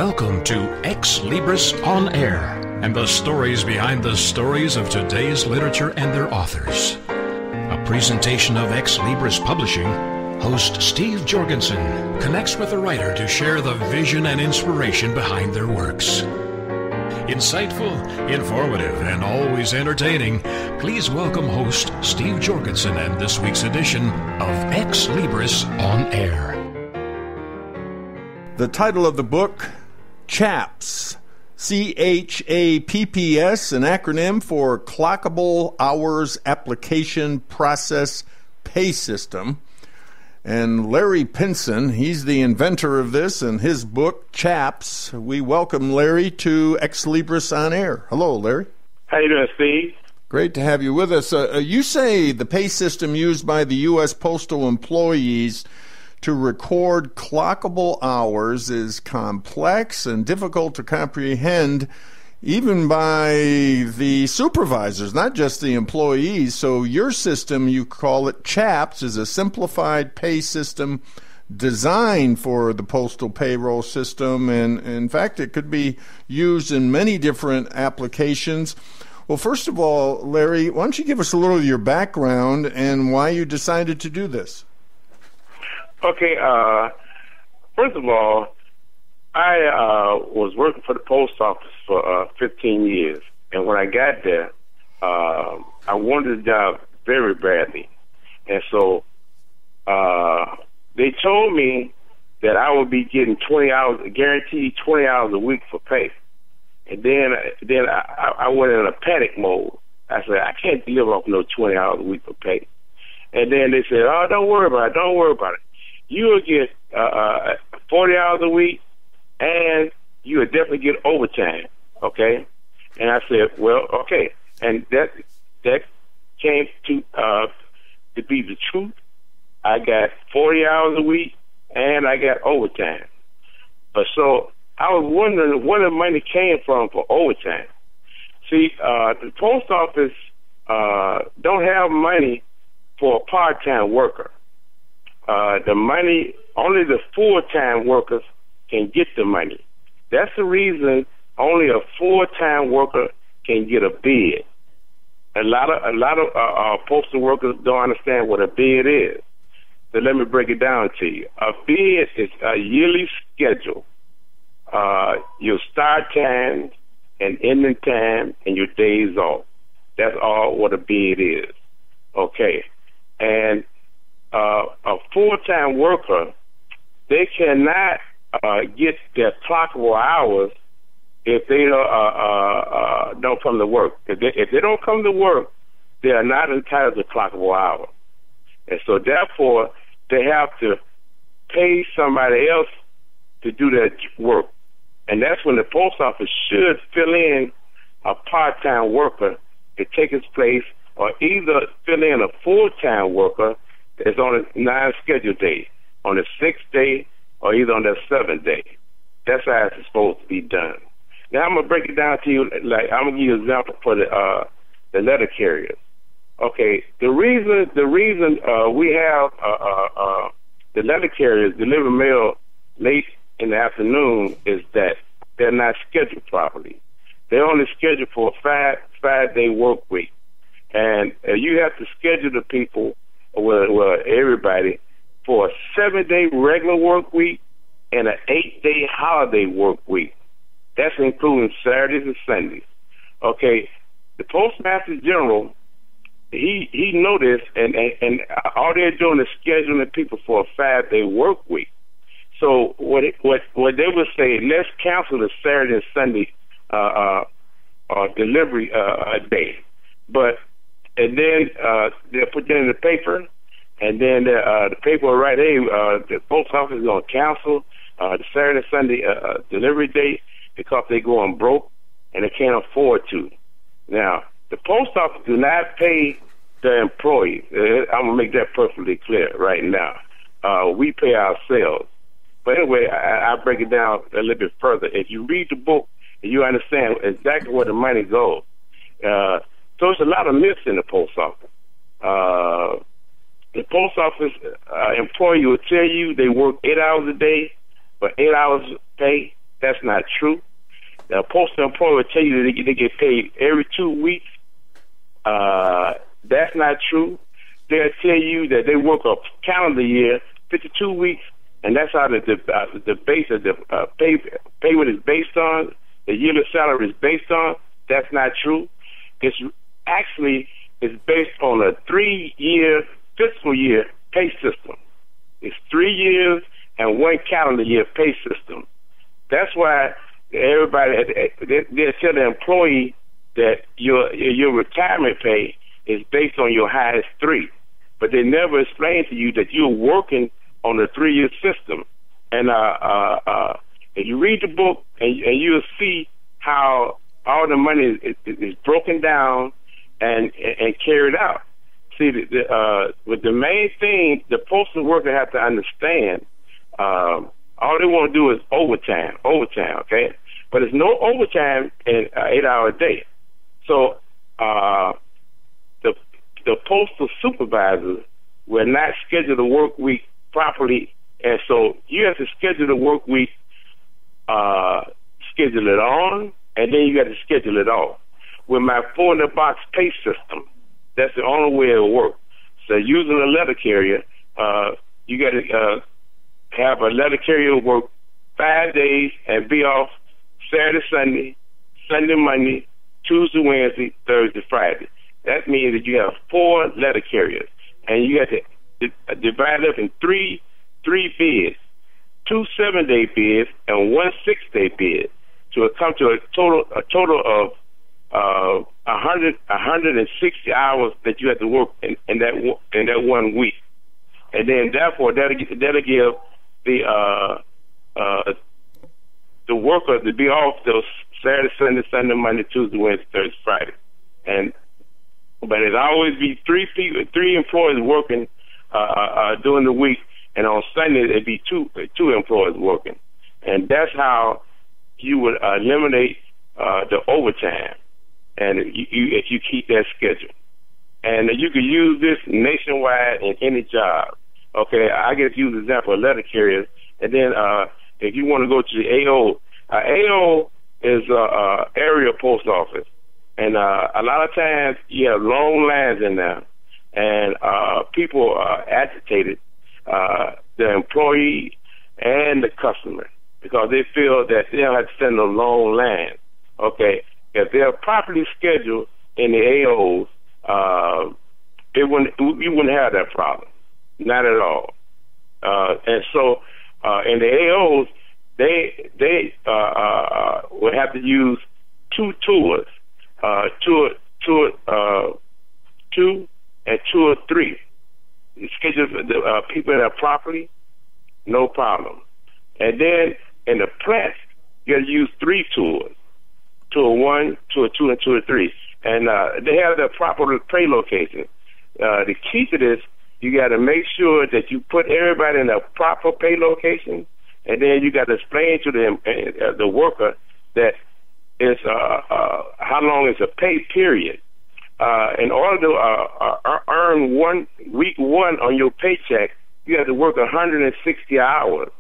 Welcome to Ex Libris On Air and the stories behind the stories of today's literature and their authors. A presentation of Ex Libris Publishing. Host Steve Jorgensen connects with the writer to share the vision and inspiration behind their works. Insightful, informative, and always entertaining, please welcome host Steve Jorgensen and this week's edition of Ex Libris On Air. The title of the book, C.H.A.P.P.S, C.H.A.P.P.S, an acronym for Clockable Hours Application Process Pay System. And Larry Pinson, he's the inventor of this, and his book, C.H.A.P.P.S. We welcome Larry to Ex Libris On Air. Hello, Larry. How you doing, Steve? Great to have you with us. You say the pay system used by the U.S. postal employees to record clockable hours is complex and difficult to comprehend even by the supervisors, not just the employees. So your system, you call it C.H.A.P.P.S, is a simplified pay system designed for the postal payroll system, and in fact it could be used in many different applications. Well, first of all, Larry, why don't you give us a little of your background and why you decided to do this? Okay, first of all, I was working for the post office for 15 years, and when I got there, I wanted a job very badly, and so they told me that I would be getting 20 hours, guaranteed 20 hours a week for pay, and then I went in a panic mode. I said, I can't live off no 20 hours a week for pay, and then they said, oh, don't worry about it. You will get 40 hours a week, and you will definitely get overtime, okay? And I said, well, okay. And that came to be the truth. I got 40 hours a week, and I got overtime. But so I was wondering where the money came from for overtime. See, the post office don't have money for a part-time worker. The money, only the full-time workers can get the money. That's the reason only a full-time worker can get a bid. A lot of postal workers don't understand what a bid is. So let me break it down to you. A bid is a yearly schedule. Your start time and ending time and your days off. That's all what a bid is. Okay. And a full-time worker, they cannot get their clockable hours if they don't come to work. If they don't come to work, they are not entitled to clockable hours. And so therefore, they have to pay somebody else to do that work. And that's when the post office should fill in a part-time worker to take his place, or either fill in a full-time worker that's on a non-scheduled day, on the 6th day, or either on the 7th day. That's how it's supposed to be done. Now I'm gonna break it down to you. Like I'm gonna give you an example for the letter carriers. Okay, the reason we have the letter carriers deliver mail late in the afternoon is that they're not scheduled properly. They're only scheduled for a five-day work week, and you have to schedule the people, well, everybody, for a 7-day regular work week and an 8-day holiday work week. That's including Saturdays and Sundays. Okay, the Postmaster General, he noticed, and all they're doing is scheduling people for a 5-day work week. So what they would say, let's cancel the Saturday and Sunday delivery day, and then they'll put that in the paper. And then the paper will write, hey, the post office is going to cancel the Saturday, Sunday delivery date because they're going broke and they can't afford to. Now, the post office do not pay their employees. I'm going to make that perfectly clear right now. We pay ourselves. But anyway, I'll break it down a little bit further. If you read the book, you understand exactly where the money goes. So there's a lot of myths in the post office. The post office employee will tell you they work 8 hours a day for 8 hours pay, That's not true. The postal employer will tell you that they get paid every 2 weeks. That's not true. They'll tell you that they work a calendar year, 52 weeks, and that's how the base of the payment is based on, the yearly salary is based on. That's not true. It's actually based on a 3-year fiscal year pay system. It's 3 years and 1 calendar year pay system. That's why everybody, they tell the employee that your retirement pay is based on your highest 3. But they never explain to you that you're working on the 3-year system. And if you read the book, and you'll see how all the money is broken down and carried out. See, with the main thing, the postal worker have to understand, all they want to do is overtime, okay? But there's no overtime in an 8-hour day. So the postal supervisors will not schedule the work week properly, and so you have to schedule the work week, schedule it on, and then you got to schedule it off. With my 4-in-the-box pay system, that's the only way it'll work. So using a letter carrier, you got to have a letter carrier work 5 days and be off Saturday, Sunday, Sunday, Monday, Tuesday, Wednesday, Thursday, Friday. That means that you have 4 letter carriers, and you have to divide up in three bids, 2 7-day bids and 1 6-day bid, to come to a total of 160 hours that you have to work in that 1 week, and then therefore that'll give the worker to be off those Saturday, Sunday, Sunday, Monday, Tuesday, Wednesday, Thursday, Friday, but it always be 3 employees working during the week, and on Sunday it'd be two employees working, and that's how you would eliminate the overtime, and if you keep that schedule, and you can use this nationwide in any job. Okay, I get to use the example of letter carriers, and then if you want to go to the AO, AO is area post office, and a lot of times you have long lines in there, and people are agitated, the employee and the customer, because they feel that they don't have to send a long line. Okay, if they're properly scheduled in the AOs, you wouldn't have that problem, not at all. And so in the AOs, they would have to use 2 tours, tour 2 and tour 3. Schedule the people that are properly, no problem. And then in the plants, you got to use 3 tours. Tour 1, tour 2, and tour 3. And they have their proper pay location. The key to this, you got to make sure that you put everybody in a proper pay location, and then you got to explain to the worker that it's how long is a pay period. In order to earn week 1 on your paycheck, you have to work 160 hours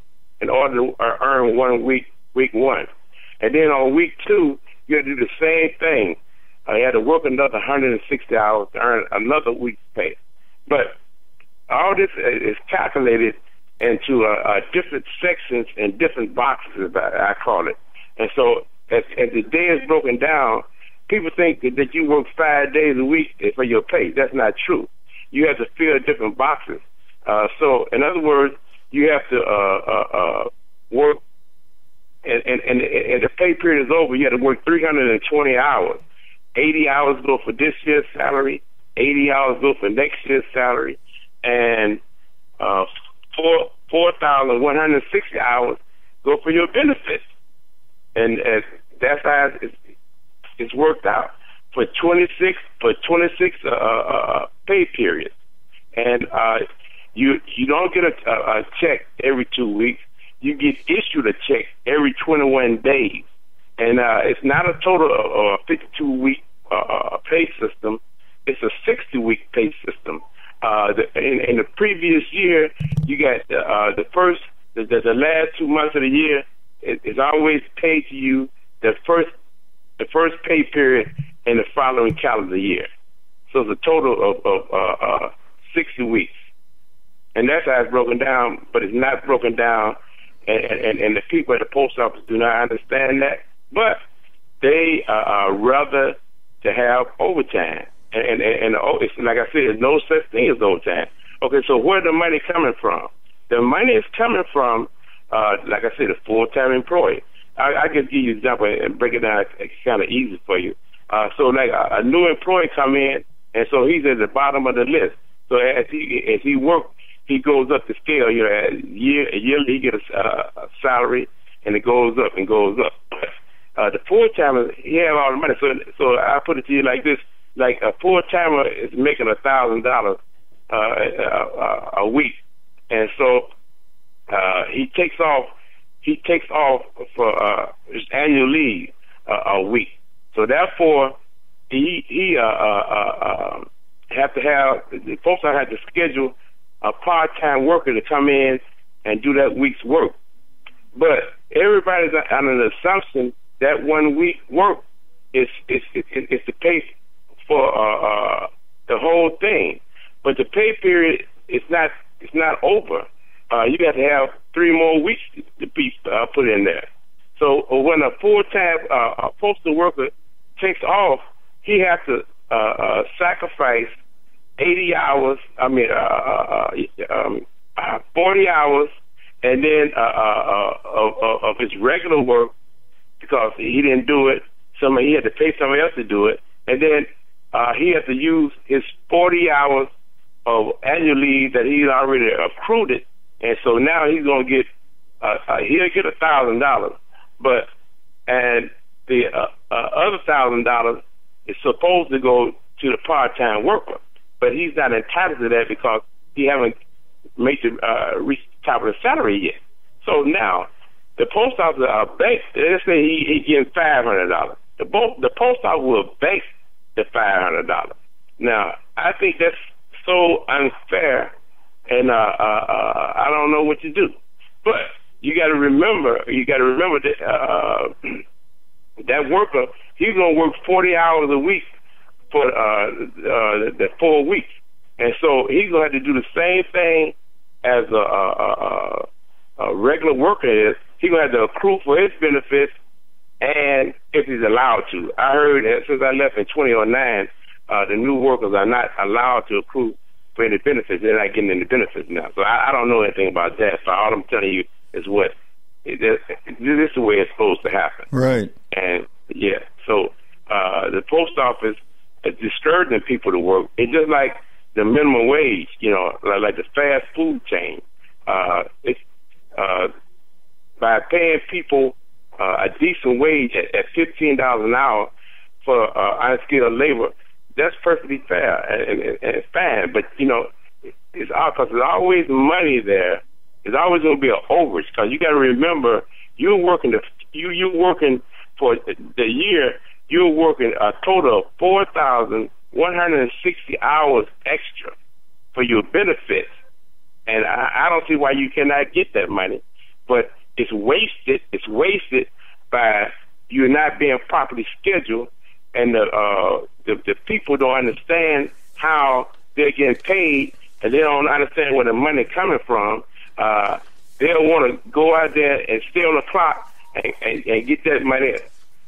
in order to earn 1 week 1. And then on week 2, you have to do the same thing. You have to work another 160 hours to earn another week's pay. But all this is calculated into different sections and different boxes, I call it. And so as the day is broken down, people think that you work 5 days a week for your pay. That's not true. You have to fill different boxes. So in other words, you have to work, and the pay period is over. You have to work 320 hours. 80 hours go for this year's salary, 80 hours go for next year's salary, and 4,160 hours go for your benefits. And that's how it's worked out for 26 pay periods. And you don't get a check every 2 weeks. You get issued a check every 21 days. And it's not a total of a 52-week pay system. It's a 60-week pay system. In the previous year, you got the last 2 months of the year it's always paid to you the first pay period in the following calendar year. So it's a total of 60 weeks. And that's how it's broken down, but it's not broken down, and the people at the post office do not understand that. But they rather to have overtime. And it's, like I said, there's no such thing as overtime. Okay, so where's the money coming from? The money is coming from, like I said, a full-time employee. I can give you an example and break it down. It's kind of easy for you. So like a new employee come in, and so he's at the bottom of the list. So as he works, he goes up the scale. You know, yearly he gets a salary, and it goes up and goes up. The full-timer, he have all the money. So I put it to you like this: like a full-timer is making $1,000 a week, and so he takes off for his annual leave a week. So therefore, he have to have the folks have to schedule a part-time worker to come in and do that week's work. But everybody's under the assumption that 1 week work is the pay for the whole thing. But the pay period is not over. You got to have 3 more weeks to be put in there. So when a full-time postal worker takes off, he has to sacrifice 80 hours. 40 hours, and then of his regular work because he didn't do it. He had to pay somebody else to do it, and then he had to use his 40 hours of annual leave that he's already accrued it, and so now he's gonna get he'll get $1,000, and the other $1,000 is supposed to go to the part-time worker, but he's not entitled to that because he haven't reach the top of the salary yet. So now the post office bank. Let's say he getting $500. The post office will bank the $500. Now I think that's so unfair, and I don't know what to do. But you got to remember that that worker, he's gonna work 40 hours a week for the 4 weeks, and so he's gonna have to do the same thing as a regular worker is. He's gonna have to accrue for his benefits, and if he's allowed to. I heard that since I left in 2009, the new workers are not allowed to accrue for any benefits. They're not getting any benefits now. So I don't know anything about that. So all I'm telling you is this is the way it's supposed to happen. Right. And yeah, so the post office is discouraging people to work. It's just like the minimum wage, like the fast food chain. It's by paying people a decent wage at $15 an hour for unskilled labor. That's perfectly fair and fine, but it's all because there's always money there. There's always going to be an overage because you got to remember you're working for the year. You're working a total of 4,160 hours extra for your benefits, and I don't see why you cannot get that money. But it's wasted. It's wasted by you not being properly scheduled. And the people don't understand how they're getting paid, and they don't understand where the money coming from. They'll want to go out there and stay on the clock and get that money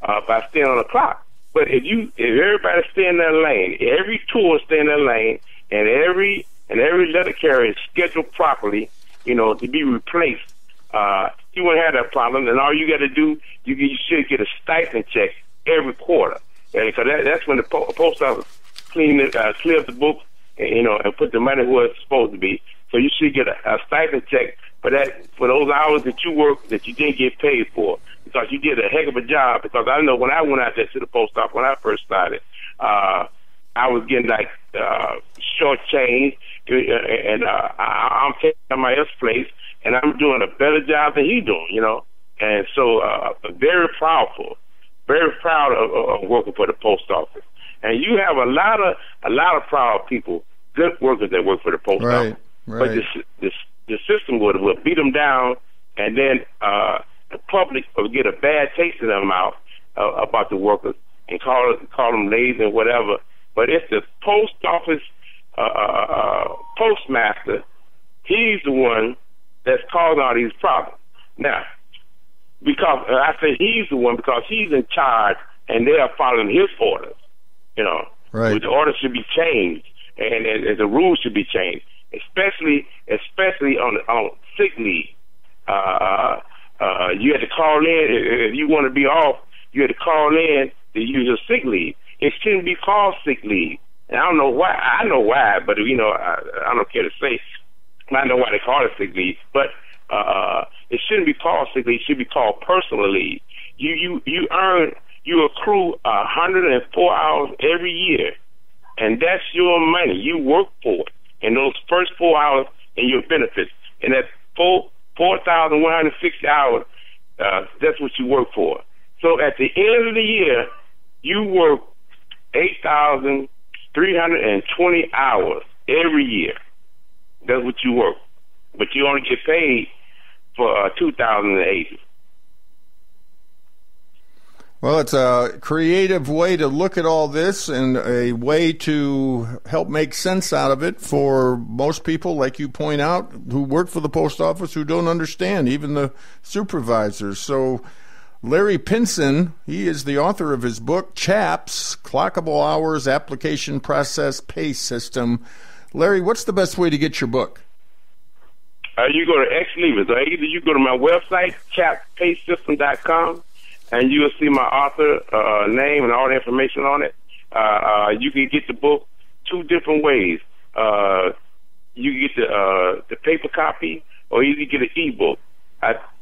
by staying on the clock. But if everybody stay in their lane, every tour stay in their lane, and every letter carrier is scheduled properly, to be replaced, you won't have that problem. And all you got to do, you should get a stipend check every quarter. Because that's when the post office clears the book, and put the money where it's supposed to be. So you should get a stipend check for those hours that you work that you didn't get paid for, because you did a heck of a job. Because I know when I went out there to the post office when I first started, I was getting like short change, and I'm taking somebody else's place, and I'm doing a better job than he's doing, And so very proudful. Very proud of working for the post office, and you have a lot of proud people, good workers that work for the post office. Right. But the system will beat them down, and then the public will get a bad taste in their mouth about the workers and call them lazy and whatever. But it's the post office postmaster. He's the one that's causing all these problems. Now, because I say he's the one because he's in charge and they are following his orders. You know, right. The orders should be changed and the rules should be changed, especially on sick leave. You had to call in if you want to be off. You had to call in to use your sick leave. It shouldn't be called sick leave. And I don't know why. I know why, but you know, I don't care to say. I know why they call it sick leave, but it shouldn't be called sick leave. It should be called personal leave. You accrue 104 hours every year, and that's your money. You work for it, and those first 4 hours and your benefits, and that 4,160 hours, that's what you work for. So at the end of the year, you work 8,320 hours every year. That's what you work, but you only get paid for 2,080. Well, it's a creative way to look at all this and a way to help make sense out of it for most people, like you point out, who work for the post office who don't understand, even the supervisors. So Larry Pinson, he is the author of his book, C.H.A.P.P.S, Clockable Hours, Application Process Pay System. Larry, what's the best way to get your book? You go to Ex-Libris, or either you go to my website, C.H.A.P.P.S and you'll see my author name and all the information on it. You can get the book two different ways. You can get the paper copy, or you can get an e-book.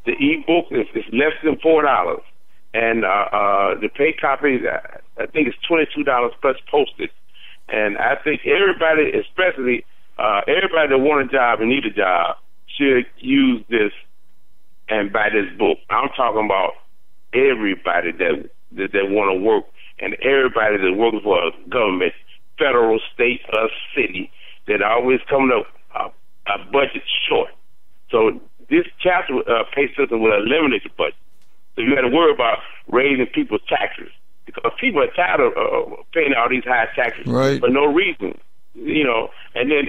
The e-book is less than $4, and the paper copy, I think it's $22 plus postage. And I think everybody, especially everybody that want a job and need a job, should use this and buy this book. I'm talking about everybody that want to work, and everybody that works for a government, federal, state, or city, that always coming up a budget short. So this chapter pay system will eliminate the budget. So you got to worry about raising people's taxes, because people are tired of paying all these high taxes for no reason, you know. And then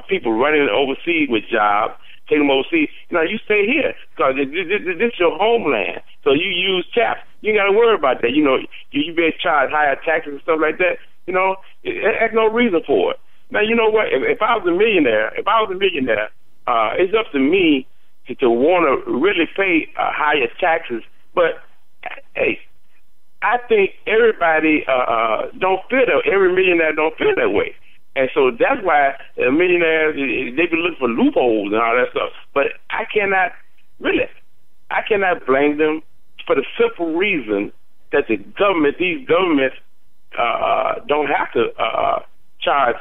people running overseas with jobs, take them overseas. You know, you stay here because this is your homeland. So you use CHAPS. You ain't got to worry about that. You know, you being charged higher taxes and stuff like that. You know, there's no reason for it. Now, you know what? If I was a millionaire, it's up to me to want to really pay higher taxes. But hey, I think everybody don't feel that. Every millionaire don't feel that way. And so that's why millionaires, they be looking for loopholes and all that stuff. But I cannot blame them for the simple reason that these governments don't have to charge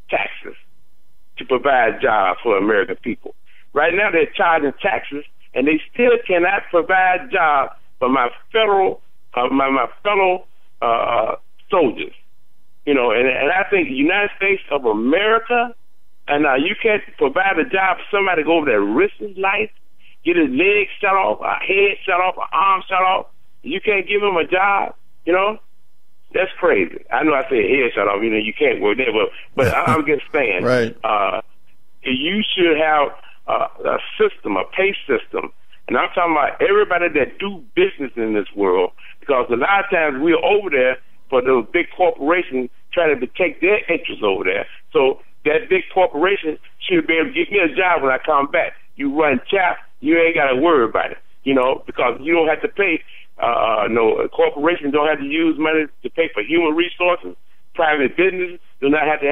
taxes to provide jobs for American people. Right now they're charging taxes, and they still cannot provide jobs for my fellow soldiers. You know, and I think the United States of America, and you can't provide a job for somebody to go over there and risk his life, get his leg shot off, a head shot off, an arm shot off. You can't give him a job, you know? That's crazy. I know I said head shot off, you know, you can't work there, but I'm just saying, you should have a system, a pay system. And I'm talking about everybody that do business in this world, because a lot of times we're over there for those big corporations trying to take their interests over there. So that big corporation should be able to get me a job when I come back. You run CHAP, you ain't got to worry about it, you know, because you don't have to pay. Corporations don't have to use money to pay for human resources. Private businesses do not have to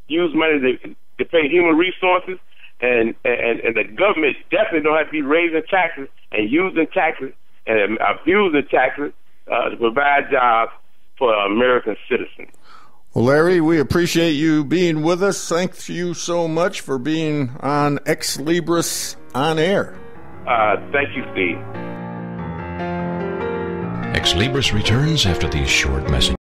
use money to pay human resources. And the government definitely don't have to be raising taxes and using taxes and abusing taxes to provide jobs for American citizens. Well, Larry, we appreciate you being with us. Thank you so much for being on Ex-Libris On Air. Thank you, Steve. Ex-Libris returns after these short messages.